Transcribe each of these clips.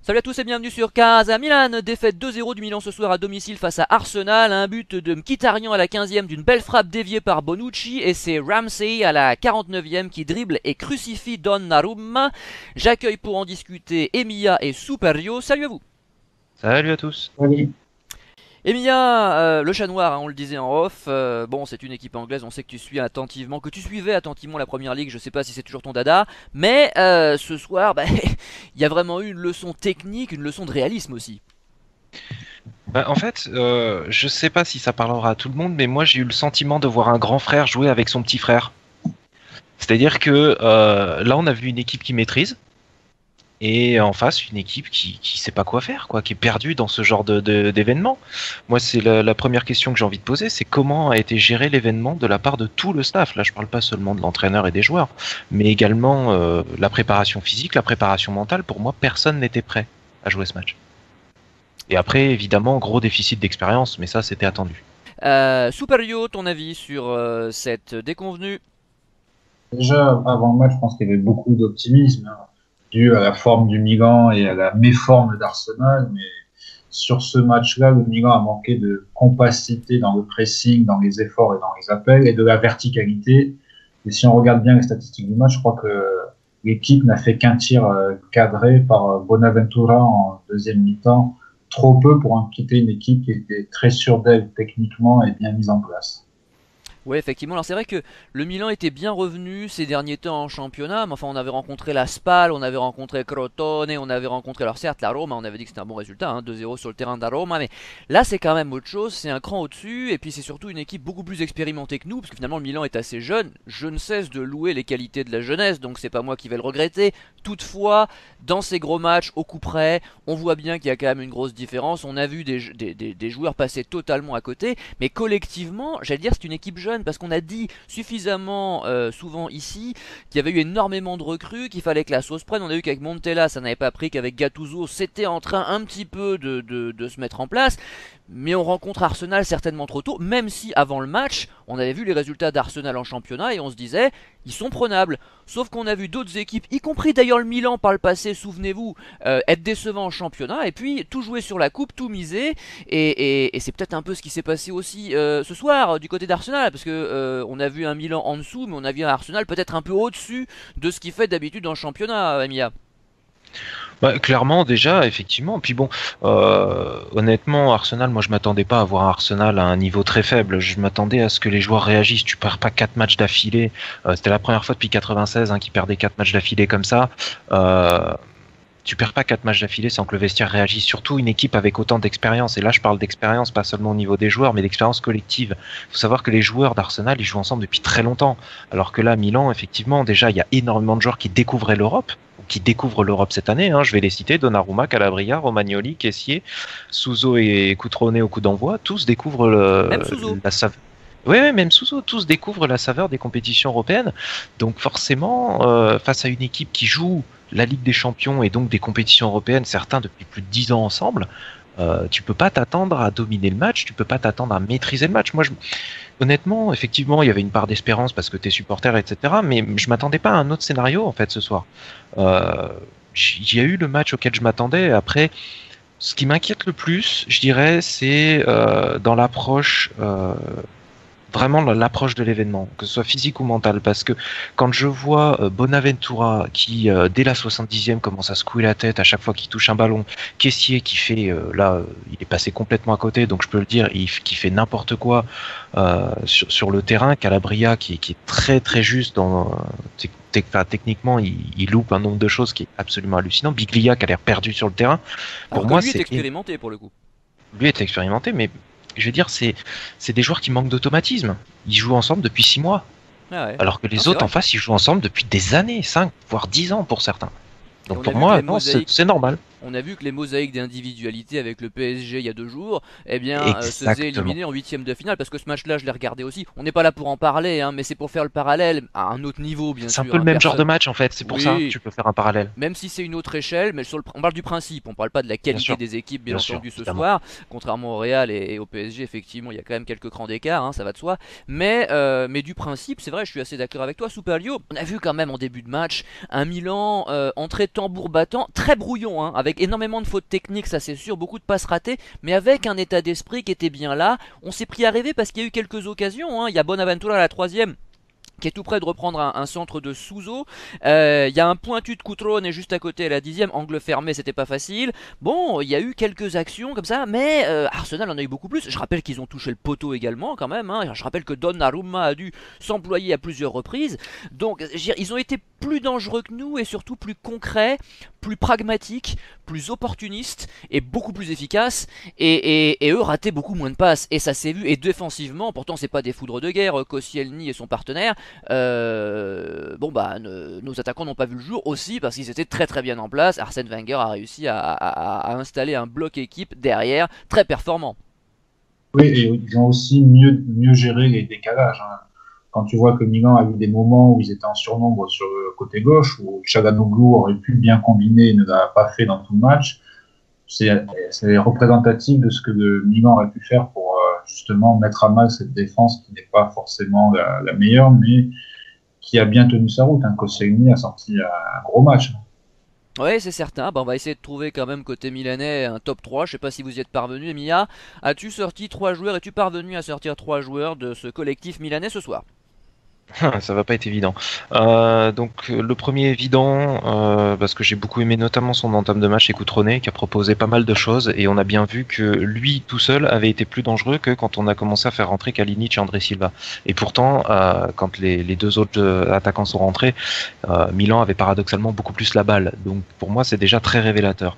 Salut à tous et bienvenue sur Casa Milan, défaite 2-0 du Milan ce soir à domicile face à Arsenal, un but de Mkhitaryan à la 15e d'une belle frappe déviée par Bonucci et c'est Ramsey à la 49e qui dribble et crucifie Donnarumma. J'accueille pour en discuter Emilia et Superio, salut à vous. Salut à tous. Oui. Emilia, le chat noir, hein, on le disait en off, bon c'est une équipe anglaise, on sait que tu suis attentivement, que tu suivais attentivement la première ligue, je sais pas si c'est toujours ton dada, mais ce soir, il y a vraiment eu une leçon technique, une leçon de réalisme aussi. En fait, je sais pas si ça parlera à tout le monde, mais moi j'ai eu le sentiment de voir un grand frère jouer avec son petit frère. C'est-à-dire que là on a vu une équipe qui maîtrise, et en face une équipe qui sait pas quoi faire, quoi, qui est perdue dans ce genre d'événement. Moi c'est la première question que j'ai envie de poser, c'est comment a été géré l'événement de la part de tout le staff. Là je parle pas seulement de l'entraîneur et des joueurs, mais également la préparation physique, la préparation mentale. Pour moi personne n'était prêt à jouer ce match. Et après, évidemment, gros déficit d'expérience, mais ça, c'était attendu. Superio, ton avis sur cette déconvenue? Déjà, avant le match, je pense qu'il y avait beaucoup d'optimisme, hein, dû à la forme du Milan et à la méforme d'Arsenal. Mais sur ce match-là, le Milan a manqué de compacité dans le pressing, dans les efforts et dans les appels, et de la verticalité. Et si on regarde bien les statistiques du match, je crois que l'équipe n'a fait qu'un tir cadré par Bonaventura en deuxième mi-temps. Trop peu pour inquiéter une équipe qui était très sûre d'elle techniquement et bien mise en place. Ouais, effectivement. Alors c'est vrai que le Milan était bien revenu ces derniers temps en championnat, mais enfin on avait rencontré la Spal, on avait rencontré Crotone, on avait rencontré, alors certes la Roma, on avait dit que c'était un bon résultat, hein, 2-0 sur le terrain de la Roma, mais là c'est quand même autre chose, c'est un cran au-dessus, et puis c'est surtout une équipe beaucoup plus expérimentée que nous, parce que finalement le Milan est assez jeune, je ne cesse de louer les qualités de la jeunesse, donc c'est pas moi qui vais le regretter. Toutefois, dans ces gros matchs, au coup près, on voit bien qu'il y a quand même une grosse différence, on a vu des joueurs passer totalement à côté, mais collectivement, j'allais dire c'est une équipe jeune parce qu'on a dit suffisamment souvent ici qu'il y avait eu énormément de recrues, qu'il fallait que la sauce prenne. On a vu qu'avec Montella ça n'avait pas pris, qu'avec Gattuso c'était en train un petit peu de se mettre en place. Mais on rencontre Arsenal certainement trop tôt, même si avant le match, on avait vu les résultats d'Arsenal en championnat et on se disait, ils sont prenables. Sauf qu'on a vu d'autres équipes, y compris d'ailleurs le Milan par le passé, souvenez-vous, être décevants en championnat et puis tout jouer sur la coupe, tout miser. Et c'est peut-être un peu ce qui s'est passé aussi ce soir du côté d'Arsenal, parce que on a vu un Milan en dessous, mais on a vu un Arsenal peut-être un peu au-dessus de ce qu'il fait d'habitude en championnat, Emilia. Clairement, déjà, effectivement. Puis bon, honnêtement, Arsenal, moi, je m'attendais pas à voir un Arsenal à un niveau très faible. Je m'attendais à ce que les joueurs réagissent. Tu perds pas 4 matchs d'affilée. C'était la première fois depuis 96 qu'ils perdaient 4 matchs d'affilée comme ça. Euh, Tu perds pas 4 matchs d'affilée sans que le vestiaire réagisse. Surtout une équipe avec autant d'expérience. Et là, je parle d'expérience pas seulement au niveau des joueurs, mais d'expérience collective. Il faut savoir que les joueurs d'Arsenal, ils jouent ensemble depuis très longtemps. Alors que là, Milan, effectivement, déjà, il y a énormément de joueurs qui découvraient l'Europe, ou qui découvrent l'Europe cette année. Je vais les citer: Donnarumma, Calabria, Romagnoli, Kessié, Souzo et Cutrone au coup d'envoi. Tous découvrent Même Souzo. la saveur. Oui, même Souzo, tous découvrent la saveur des compétitions européennes. Donc forcément, face à une équipe qui joue la Ligue des Champions et donc des compétitions européennes, certains depuis plus de 10 ans ensemble, tu peux pas t'attendre à dominer le match, tu peux pas t'attendre à maîtriser le match. Honnêtement, effectivement, il y avait une part d'espérance parce que t'es supporter, etc. Mais je m'attendais pas à un autre scénario en fait ce soir. Euh, il y a eu le match auquel je m'attendais. Après, ce qui m'inquiète le plus, je dirais, c'est dans l'approche. Vraiment l'approche de l'événement, que ce soit physique ou mental, parce que quand je vois Bonaventura qui dès la 70e commence à secouer la tête à chaque fois qu'il touche un ballon, Kessié qui fait il est passé complètement à côté, donc je peux le dire, qui fait n'importe quoi sur le terrain, Calabria qui est très très juste techniquement, il loupe un nombre de choses qui est absolument hallucinant. Biglia qui a l'air perdu sur le terrain. Alors Pour que moi, lui est expérimenté pour le coup. lui est expérimenté, mais je veux dire, c'est des joueurs qui manquent d'automatisme. Ils jouent ensemble depuis 6 mois, Ah ouais. alors que Non, les c'est autres en vrai. face, ils jouent ensemble depuis des années, 5 voire 10 ans pour certains. Et Donc on a pour vu que moi, les non, mosaïques c'est normal. On a vu que les mosaïques d'individualité avec le PSG il y a 2 jours, eh bien, se faisaient Exactement. éliminer en huitième de finale parce que ce match-là, je l'ai regardé aussi. On n'est pas là pour en parler, hein, mais c'est pour faire le parallèle à un autre niveau, bien C'est un sûr. peu le Hein, même genre de personne. match en fait, c'est pour ça que Oui, tu peux faire un parallèle. même si c'est une autre échelle, mais on parle du principe, on parle pas de la Bien qualité sûr, des équipes, bien bien sûr, entendu, ce évidemment. soir. Contrairement au Real et au PSG, effectivement, il y a quand même quelques crans d'écart, hein, ça va de soi. Mais du principe, c'est vrai, je suis assez d'accord avec toi, Superlio. On a vu quand même en début de match un Milan entré tambour battant, très brouillon, hein, avec énormément de fautes techniques, ça c'est sûr, beaucoup de passes ratées, mais avec un état d'esprit qui était bien là. On s'est pris à rêver parce qu'il y a eu quelques occasions, hein. Il y a Bonaventura à la troisième qui est tout près de reprendre un centre de Souzo. Il y a un pointu de Cutrone juste à côté à la 10e, angle fermé, c'était pas facile. Bon, il y a eu quelques actions comme ça, mais Arsenal en a eu beaucoup plus. Je rappelle qu'ils ont touché le poteau également quand même, hein. Je rappelle que Donnarumma a dû s'employer à plusieurs reprises. Donc ils ont été plus dangereux que nous et surtout plus concrets, plus pragmatiques, plus opportunistes et beaucoup plus efficaces. Et eux rataient beaucoup moins de passes. Et ça s'est vu. Et défensivement, pourtant c'est pas des foudres de guerre, Koscielny et son partenaire. Nos attaquants n'ont pas vu le jour aussi parce qu'ils étaient très très bien en place. Arsène Wenger a réussi à installer un bloc équipe derrière très performant. Oui, et ils ont aussi mieux géré les décalages, hein. Quand tu vois que Milan a eu des moments où ils étaient en surnombre sur le côté gauche, où Çalhanoğlu aurait pu bien combiner et ne l'a pas fait dans tout le match, c'est représentatif de ce que le Milan aurait pu faire pour justement mettre à mal cette défense qui n'est pas forcément la meilleure, mais qui a bien tenu sa route, hein. Koscielny a sorti un gros match. Ouais, c'est certain. On va essayer de trouver quand même côté milanais un top 3. Je sais pas si vous y êtes parvenu. Emilia, as-tu sorti 3 joueurs? Es-tu parvenu à sortir 3 joueurs de ce collectif milanais ce soir? Ça va pas être évident. Donc le premier évident, parce que j'ai beaucoup aimé notamment son entame de match, c'est Cutrone, qui a proposé pas mal de choses, et on a bien vu que lui tout seul avait été plus dangereux que quand on a commencé à faire rentrer Kalinic et André Silva. Et pourtant, quand les deux autres attaquants sont rentrés, Milan avait paradoxalement beaucoup plus la balle. Donc pour moi, c'est déjà très révélateur.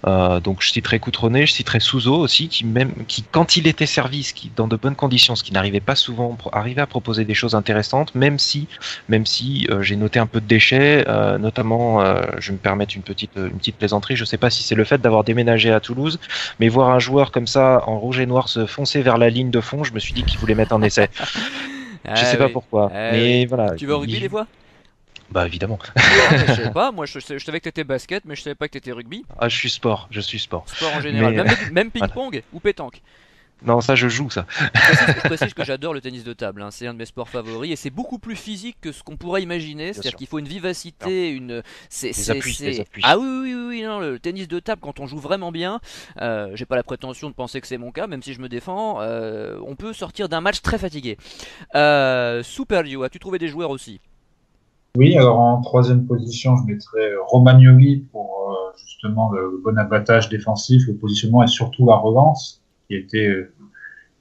Donc je citerai Cutrone, je citerai Souzo aussi, qui quand il était servi, dans de bonnes conditions, ce qui n'arrivait pas souvent, arrivait à proposer des choses intéressantes. Même si j'ai noté un peu de déchets, notamment, je vais me permettre une petite plaisanterie, je sais pas si c'est le fait d'avoir déménagé à Toulouse, mais voir un joueur comme ça, en rouge et noir, se foncer vers la ligne de fond, je me suis dit qu'il voulait mettre en essai. Je sais pas pourquoi, mais voilà. Tu vas au rugby des fois? Bah évidemment. Je sais pas, moi je savais que t'étais basket, mais je savais pas que t'étais rugby. Ah, je suis sport. Sport en général, Mais, même ping-pong ou pétanque. non, ça je joue ça. Je précise que j'adore le tennis de table, hein. C'est un de mes sports favoris et c'est beaucoup plus physique que ce qu'on pourrait imaginer. C'est-à-dire qu'il faut une vivacité, Les appuis. Ah oui, non, le tennis de table quand on joue vraiment bien, j'ai pas la prétention de penser que c'est mon cas, même si je me défends, on peut sortir d'un match très fatigué. Super You, as-tu trouvé des joueurs aussi? Oui, alors en troisième position, je mettrais Romagnoli pour justement le bon abattage défensif, le positionnement et surtout la relance, qui était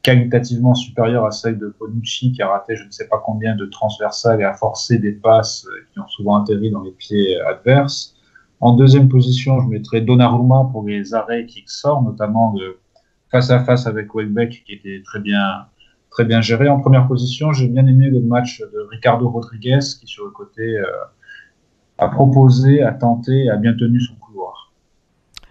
qualitativement supérieure à celle de Bonucci, qui a raté je ne sais pas combien de transversales et a forcé des passes qui ont souvent atterri dans les pieds adverses. En deuxième position, je mettrais Donnarumma pour les arrêts qui sortent, notamment le face-à-face avec Welbeck, qui était très bien géré. En première position, j'ai bien aimé le match de Ricardo Rodriguez, qui sur le côté a proposé, a tenté et a bien tenu son couloir.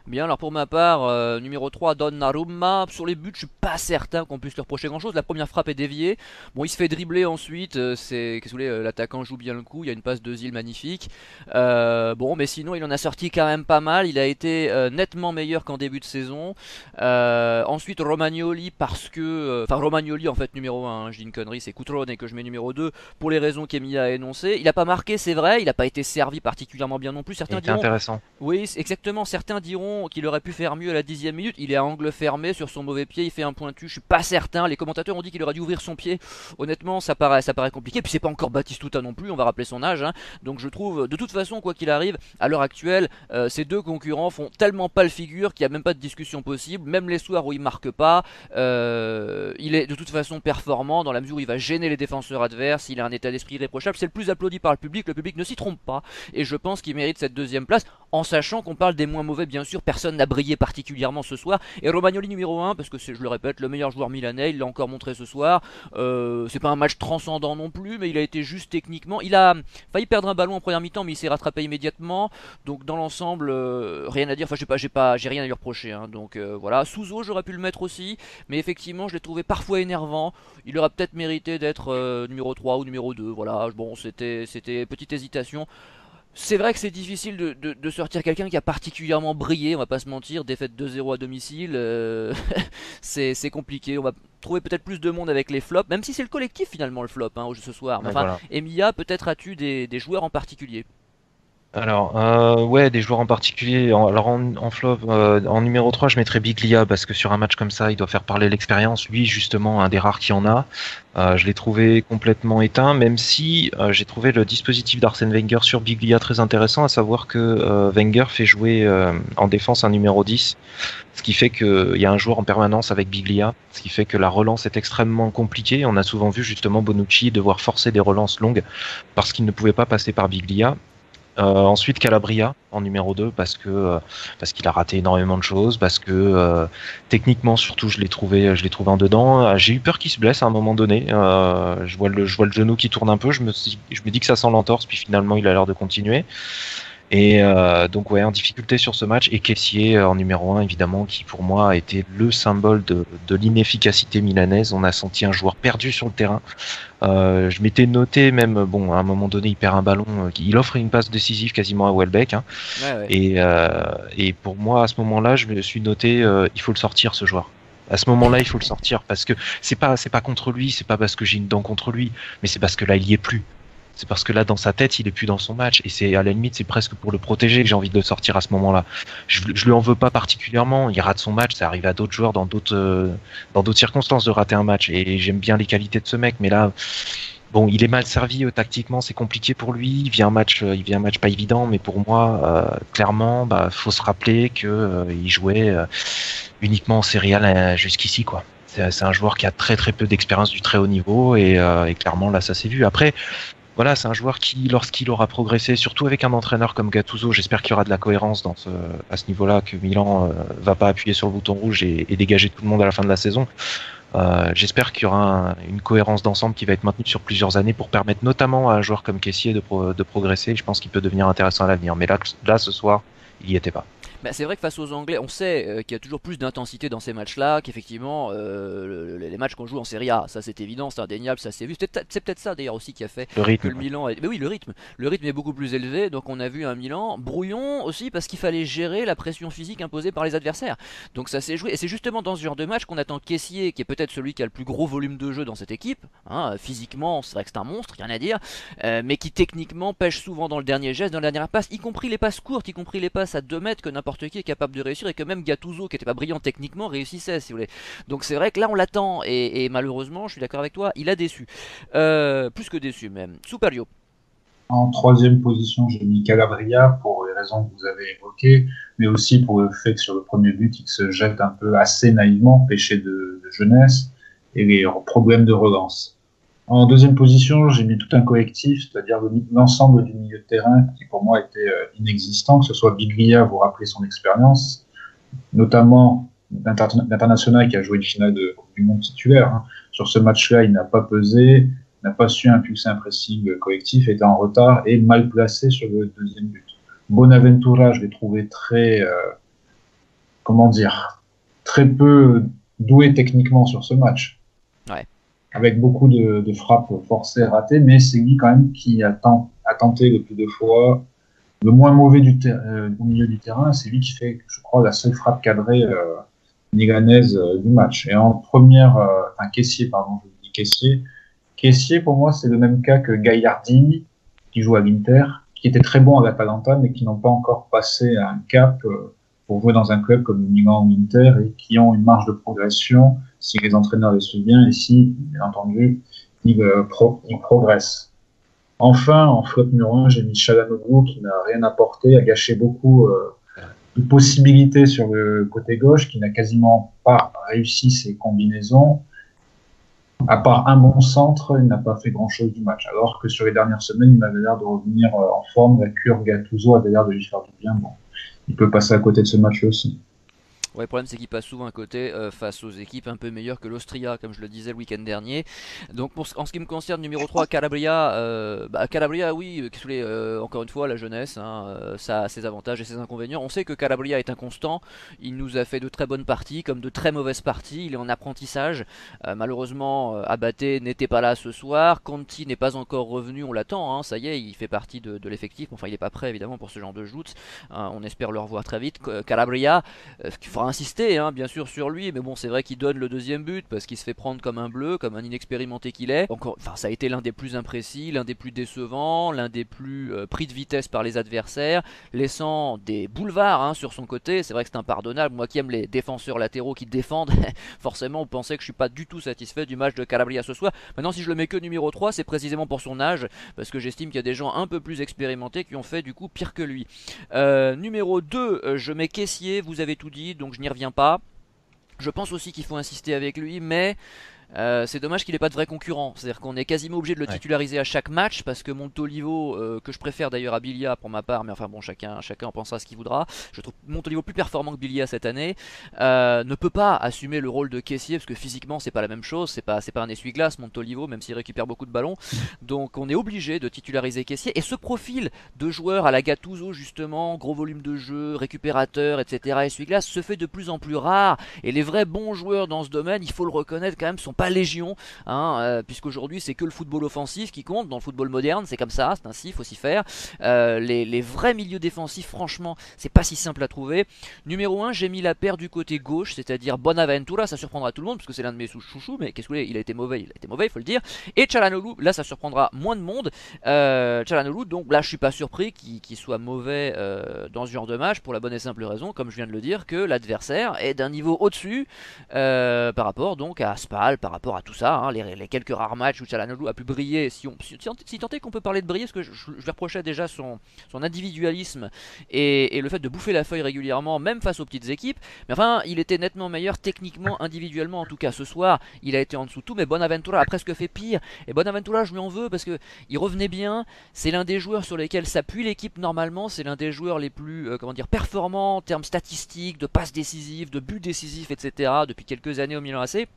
Bien, alors pour ma part, numéro 3, Donnarumma. Sur les buts, je suis pas certain qu'on puisse lui reprocher grand chose. La première frappe est déviée. Bon, il se fait dribbler ensuite. Qu'est-ce que vous voulez, l'attaquant joue bien le coup. Il y a une passe de Zil magnifique. Bon, mais sinon, il en a sorti quand même pas mal. Il a été nettement meilleur qu'en début de saison. Ensuite, Romagnoli, parce que. Enfin, Romagnoli, en fait, numéro 1. Je dis une connerie, c'est Cutrone que je mets numéro 2 pour les raisons qu'Emilia a énoncées. Il a pas marqué, c'est vrai. Il n'a pas été servi particulièrement bien non plus. Certains diront. Intéressant. Oui, exactement. Certains diront qu'il aurait pu faire mieux à la 10e minute. Il est à angle fermé sur son mauvais pied, il fait un pointu. Je suis pas certain. Les commentateurs ont dit qu'il aurait dû ouvrir son pied. Honnêtement, ça paraît compliqué. Puis c'est pas encore Batistuta non plus, on va rappeler son âge, hein. Donc je trouve, de toute façon, quoi qu'il arrive, à l'heure actuelle, ces deux concurrents font tellement pas le figure qu'il n'y a même pas de discussion possible. Même les soirs où il marque pas, il est de toute façon performant dans la mesure où il va gêner les défenseurs adverses. Il a un état d'esprit irréprochable. C'est le plus applaudi par le public. Le public ne s'y trompe pas. Et je pense qu'il mérite cette deuxième place, en sachant qu'on parle des moins mauvais, bien sûr. Personne n'a brillé particulièrement ce soir. Et Romagnoli numéro 1, parce que je le répète, le meilleur joueur milanais, il l'a encore montré ce soir. C'est pas un match transcendant non plus, mais il a été juste techniquement. Il a failli perdre un ballon en première mi-temps, mais il s'est rattrapé immédiatement. Donc dans l'ensemble, rien à dire. Enfin, j'ai rien à lui reprocher, hein. Donc voilà. Souzo, j'aurais pu le mettre aussi, mais effectivement, je l'ai trouvé parfois énervant. Il aurait peut-être mérité d'être numéro 3 ou numéro 2. Voilà. Bon, c'était petite hésitation. C'est vrai que c'est difficile de sortir quelqu'un qui a particulièrement brillé, on va pas se mentir, défaite 2-0 à domicile, c'est compliqué, on va trouver peut-être plus de monde avec les flops, même si c'est le collectif finalement le flop, hein, ce soir. Mais enfin, Voilà. Emilia, peut-être as-tu des joueurs en particulier? Alors, ouais, des joueurs en particulier. Alors, en flop, en numéro 3, je mettrais Biglia parce que sur un match comme ça, il doit faire parler l'expérience. Lui, justement, un des rares qui en a. Je l'ai trouvé complètement éteint, même si j'ai trouvé le dispositif d'Arsène Wenger sur Biglia très intéressant, à savoir que Wenger fait jouer en défense un numéro 10, ce qui fait qu'il y a un joueur en permanence avec Biglia, ce qui fait que la relance est extrêmement compliquée. On a souvent vu justement Bonucci devoir forcer des relances longues parce qu'il ne pouvait pas passer par Biglia. Ensuite Calabria en numéro 2 parce qu'il a raté énormément de choses, parce que techniquement surtout je l'ai trouvé en dedans. J'ai eu peur qu'il se blesse à un moment donné. Je vois le genou qui tourne un peu, je me dis que ça sent l'entorse, puis finalement il a l'air de continuer. Et donc ouais, en difficulté sur ce match. Et Kessié en numéro 1 évidemment, qui pour moi a été le symbole de l'inefficacité milanaise. On a senti un joueur perdu sur le terrain. Je m'étais noté même, bon, à un moment donné, il perd un ballon, il offre une passe décisive quasiment à Welbeck, hein, Ouais, ouais. et pour moi, à ce moment-là, je me suis noté, il faut le sortir, ce joueur. À ce moment-là, il faut le sortir parce que c'est pas contre lui, c'est pas parce que j'ai une dent contre lui, mais c'est parce que là, il y est plus. C'est parce que là, dans sa tête, il est plus dans son match, et c'est à la limite, c'est presque pour le protéger que j'ai envie de le sortir à ce moment-là. Je lui en veux pas particulièrement. Il rate son match, ça arrive à d'autres joueurs dans d'autres circonstances de rater un match, et j'aime bien les qualités de ce mec, mais là, bon, il est mal servi tactiquement, c'est compliqué pour lui. Il vit un match pas évident, mais pour moi, clairement, bah, faut se rappeler que il jouait uniquement en Serie A jusqu'ici, quoi. C'est un joueur qui a très très peu d'expérience du très haut niveau, et clairement là, ça s'est vu. Après, voilà, c'est un joueur qui, lorsqu'il aura progressé, surtout avec un entraîneur comme Gattuso, j'espère qu'il y aura de la cohérence à ce niveau-là, que Milan va pas appuyer sur le bouton rouge et dégager tout le monde à la fin de la saison. J'espère qu'il y aura une cohérence d'ensemble qui va être maintenue sur plusieurs années pour permettre notamment à un joueur comme Kessié de progresser. Je pense qu'il peut devenir intéressant à l'avenir. Mais là, ce soir, il y était pas. Bah, c'est vrai que face aux Anglais, on sait qu'il y a toujours plus d'intensité dans ces matchs-là, qu'effectivement les matchs qu'on joue en Serie A, ça c'est évident, c'est indéniable, ça s'est vu. C'est peut-être ça d'ailleurs aussi qui a fait Le que rythme, le quoi. Milan. Mais oui, le rythme est beaucoup plus élevé, donc on a vu un Milan brouillon aussi parce qu'il fallait gérer la pression physique imposée par les adversaires. Donc ça s'est joué, et c'est justement dans ce genre de match qu'on attend Kessié, qui est peut-être celui qui a le plus gros volume de jeu dans cette équipe. Hein, physiquement, c'est vrai que c'est un monstre, rien à dire, mais qui techniquement pêche souvent dans le dernier geste, dans la dernière passe, y compris les passes courtes, y compris les passes à 2 mètres que n'importe qui est capable de réussir, et que même Gattuso, qui était pas brillant techniquement, réussissait, si vous voulez. Donc c'est vrai que là on l'attend, et malheureusement, je suis d'accord avec toi, il a déçu. Plus que déçu même. Superio. En troisième position, j'ai mis Calabria pour les raisons que vous avez évoquées, mais aussi pour le fait que sur le premier but, il se jette un peu assez naïvement, péché de jeunesse et les problèmes de relance. En deuxième position, j'ai mis tout un collectif, c'est-à-dire l'ensemble du milieu de terrain qui pour moi était inexistant, que ce soit Biglia, vous rappelez son expérience, notamment l'international qui a joué une finale de Coupe du Monde titulaire. Hein. Sur ce match-là, il n'a pas pesé, n'a pas su impulser un pressing collectif, était en retard et mal placé sur le deuxième but. Bonaventura, je l'ai trouvé très, comment dire, très peu doué techniquement sur ce match. Ouais. Avec beaucoup de frappes forcées ratées, mais c'est lui quand même qui a tenté le plus de fois. Le moins mauvais au milieu du terrain, c'est lui qui fait, je crois, la seule frappe cadrée milanaise du match. Et en première, enfin Kessié, pardon, je dis Kessié. Kessié, pour moi, c'est le même cas que Gagliardini, qui joue à l'Inter, qui était très bon à l'Atalanta, mais qui n'ont pas encore passé un cap pour jouer dans un club comme Milan ou l'Inter, et qui ont une marge de progression si les entraîneurs les suivent bien, et si, bien entendu, ils progressent. Enfin, en flop numéro 1, j'ai mis Çalhanoğlu qui n'a rien apporté, a gâché beaucoup de possibilités sur le côté gauche, qui n'a quasiment pas réussi ses combinaisons. À part un bon centre, il n'a pas fait grand-chose du match. Alors que sur les dernières semaines, il avait l'air de revenir en forme. La cure Gattuso avait l'air de lui faire du bien. Bon, il peut passer à côté de ce match aussi. Ouais, le problème c'est qu'il passe souvent à côté face aux équipes un peu meilleures que l'Austria, comme je le disais le week-end dernier. Donc en ce qui me concerne, numéro 3, Calabria, Calabria, oui, encore une fois, la jeunesse, hein, ça a ses avantages et ses inconvénients. On sait que Calabria est inconstant, il nous a fait de très bonnes parties, comme de très mauvaises parties, il est en apprentissage. Malheureusement, Abate n'était pas là ce soir, Conti n'est pas encore revenu, on l'attend, hein, ça y est, il fait partie de l'effectif, enfin il n'est pas prêt évidemment pour ce genre de joutes, hein, on espère le revoir très vite. Calabria, a insisté hein, bien sûr sur lui, mais bon c'est vrai qu'il donne le deuxième but parce qu'il se fait prendre comme un bleu, comme un inexpérimenté qu'il est. Encore, enfin ça a été l'un des plus imprécis, l'un des plus décevants, l'un des plus pris de vitesse par les adversaires, laissant des boulevards hein, sur son côté. C'est vrai que c'est impardonnable. Moi qui aime les défenseurs latéraux qui défendent, forcément vous pensez que je suis pas du tout satisfait du match de Calabria ce soir. Maintenant si je le mets que numéro 3, c'est précisément pour son âge, parce que j'estime qu'il y a des gens un peu plus expérimentés qui ont fait du coup pire que lui. Numéro 2, je mets Kessié, vous avez tout dit, donc je n'y reviens pas. Je pense aussi qu'il faut insister avec lui, mais c'est dommage qu'il n'ait pas de vrai concurrent. C'est-à-dire qu'on est quasiment obligé de le titulariser à chaque match parce que Montolivo, que je préfère d'ailleurs à Bilia pour ma part, mais enfin bon, chacun en pensera ce qu'il voudra. Je trouve Montolivo plus performant que Bilia cette année. Ne peut pas assumer le rôle de caissier parce que physiquement c'est pas la même chose. C'est pas un essuie-glace Montolivo, même s'il récupère beaucoup de ballons. Donc on est obligé de titulariser caissier. Et ce profil de joueur à la Gattuso justement, gros volume de jeu, récupérateur, etc. essuie-glace se fait de plus en plus rare. Et les vrais bons joueurs dans ce domaine, il faut le reconnaître quand même, sont pas légion, hein, puisqu'aujourd'hui c'est que le football offensif qui compte. Dans le football moderne c'est comme ça, c'est ainsi, il faut s'y faire. Les vrais milieux défensifs franchement c'est pas si simple à trouver. Numéro 1, j'ai mis la paire du côté gauche, c'est-à-dire Bonaventura. Ça surprendra tout le monde parce que c'est l'un de mes chouchous, mais qu'est-ce que vous voulez, il a été mauvais, il faut le dire. Et Çalhanoğlu, là ça surprendra moins de monde. Çalhanoğlu, donc là je suis pas surpris qu'il soit mauvais dans ce genre de match, pour la bonne et simple raison, comme je viens de le dire, que l'adversaire est d'un niveau au-dessus par rapport donc à Spal, par rapport à tout ça, hein, les quelques rares matchs où Çalhanoğlu a pu briller, si tant est qu'on peut parler de briller, parce que je lui reprochais déjà son individualisme et le fait de bouffer la feuille régulièrement, même face aux petites équipes, mais enfin il était nettement meilleur techniquement, individuellement. En tout cas ce soir il a été en dessous de tout, mais Bonaventura a presque fait pire, et Bonaventura je lui en veux parce que il revenait bien, c'est l'un des joueurs sur lesquels s'appuie l'équipe normalement, c'est l'un des joueurs les plus performants en termes statistiques, de passes décisives, de buts décisifs, etc. depuis quelques années au Milan AC.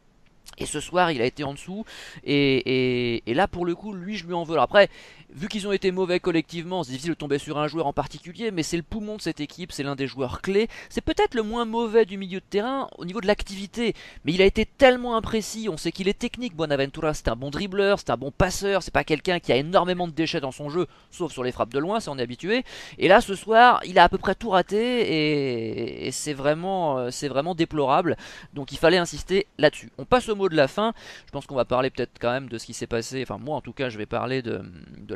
Et ce soir il a été en dessous et là pour le coup lui je lui en veux. Alors après, vu qu'ils ont été mauvais collectivement, c'est difficile de tomber sur un joueur en particulier, mais c'est le poumon de cette équipe, c'est l'un des joueurs clés. C'est peut-être le moins mauvais du milieu de terrain au niveau de l'activité, mais il a été tellement imprécis. On sait qu'il est technique, Bonaventura, c'est un bon dribbleur, c'est un bon passeur, c'est pas quelqu'un qui a énormément de déchets dans son jeu, sauf sur les frappes de loin, ça on est habitué. Et là ce soir il a à peu près tout raté et c'est vraiment déplorable, donc il fallait insister là-dessus. On passe au mot de la fin. Je pense qu'on va parler peut-être quand même de ce qui s'est passé, enfin moi en tout cas je vais parler de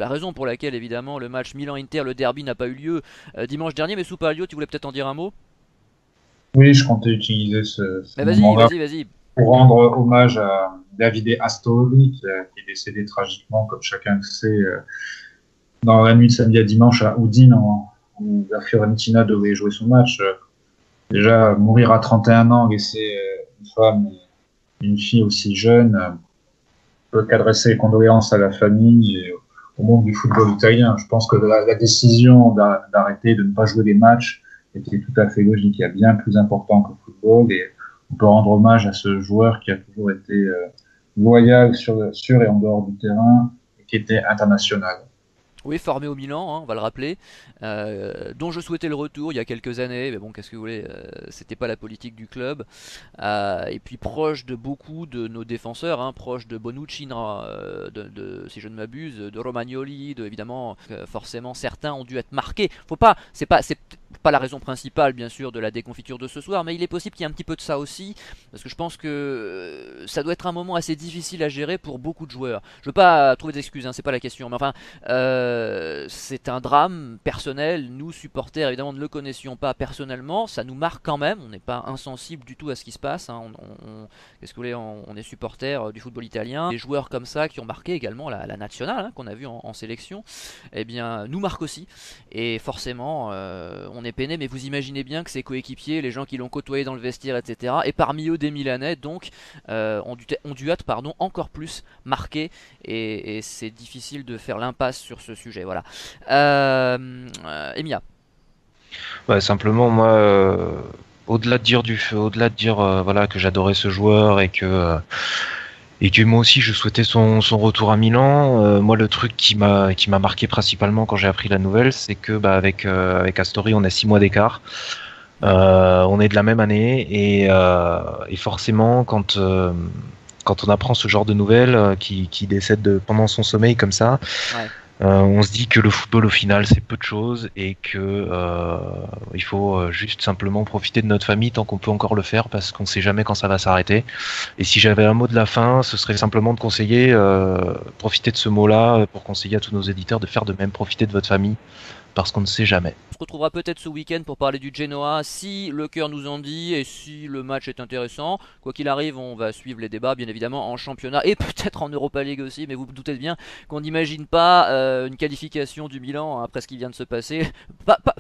la raison pour laquelle évidemment le match Milan-Inter, le derby, n'a pas eu lieu dimanche dernier. Mais Soupalio, tu voulais peut-être en dire un mot? Oui, je comptais utiliser ce moment-là vas-y. Pour rendre hommage à Davide Astori qui est décédé tragiquement, comme chacun le sait, dans la nuit de samedi à dimanche à Udine, où la Fiorentina devait jouer son match. Déjà, mourir à 31 ans, laisser une femme et une fille aussi jeune, peut qu'adresser les condoléances à la famille et au monde du football italien. Je pense que la décision d'arrêter, de ne pas jouer des matchs était tout à fait logique. Il y a bien plus important que le football et on peut rendre hommage à ce joueur qui a toujours été loyal sur et en dehors du terrain et qui était international. Oui, formé au Milan, hein, on va le rappeler, dont je souhaitais le retour il y a quelques années, mais bon, qu'est-ce que vous voulez, c'était pas la politique du club. Et puis proche de beaucoup de nos défenseurs, hein, proche de Bonucci, si je ne m'abuse, de Romagnoli, évidemment, forcément certains ont dû être marqués. C'est pas la raison principale, bien sûr, de la déconfiture de ce soir, mais il est possible qu'il y ait un petit peu de ça aussi, parce que je pense que ça doit être un moment assez difficile à gérer pour beaucoup de joueurs. Je veux pas trouver d'excuses, hein, c'est pas la question, mais enfin. C'est un drame personnel. Nous supporters évidemment ne le connaissions pas personnellement, ça nous marque quand même, on n'est pas insensible du tout à ce qui se passe, hein. Qu'est-ce que vous voulez, on est supporters du football italien. Des joueurs comme ça qui ont marqué également la nationale, hein, qu'on a vu en sélection, eh bien nous marquent aussi, et forcément on est peiné, mais vous imaginez bien que ses coéquipiers, les gens qui l'ont côtoyé dans le vestiaire, etc., et parmi eux des Milanais, donc ont dû être encore plus marqués, et c'est difficile de faire l'impasse sur ce sujet. Voilà. Emilia. Bah, simplement moi, au-delà de dire voilà que j'adorais ce joueur et que moi aussi je souhaitais son retour à Milan, moi le truc qui m'a marqué principalement quand j'ai appris la nouvelle, c'est que avec Astori on a 6 mois d'écart. On est de la même année et forcément quand on apprend ce genre de nouvelles qui décède pendant son sommeil comme ça, On se dit que le football au final c'est peu de choses et que il faut juste simplement profiter de notre famille tant qu'on peut encore le faire parce qu'on sait jamais quand ça va s'arrêter. Et si j'avais un mot de la fin, ce serait simplement de conseiller, profiter de ce mot-là pour conseiller à tous nos éditeurs de faire de même, profiter de votre famille parce qu'on ne sait jamais. On se retrouvera peut-être ce week-end pour parler du Genoa si le cœur nous en dit et si le match est intéressant. Quoi qu'il arrive, on va suivre les débats bien évidemment en championnat et peut-être en Europa League aussi, mais vous vous doutez bien qu'on n'imagine pas une qualification du Milan après ce qui vient de se passer.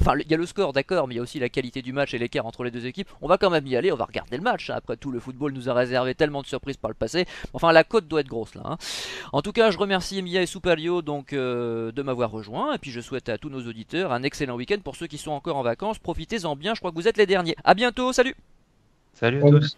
Enfin, il y a le score, d'accord, mais il y a aussi la qualité du match et l'écart entre les deux équipes. On va quand même y aller, on va regarder le match. Après tout, le football nous a réservé tellement de surprises par le passé. Enfin, la cote doit être grosse là, hein. En tout cas, je remercie Emilia et Superlio donc de m'avoir rejoint et puis je souhaite à tous nos auditeurs un excellent week-end. Pour ceux qui sont encore en vacances, profitez-en bien, je crois que vous êtes les derniers. A bientôt, salut! Salut à tous.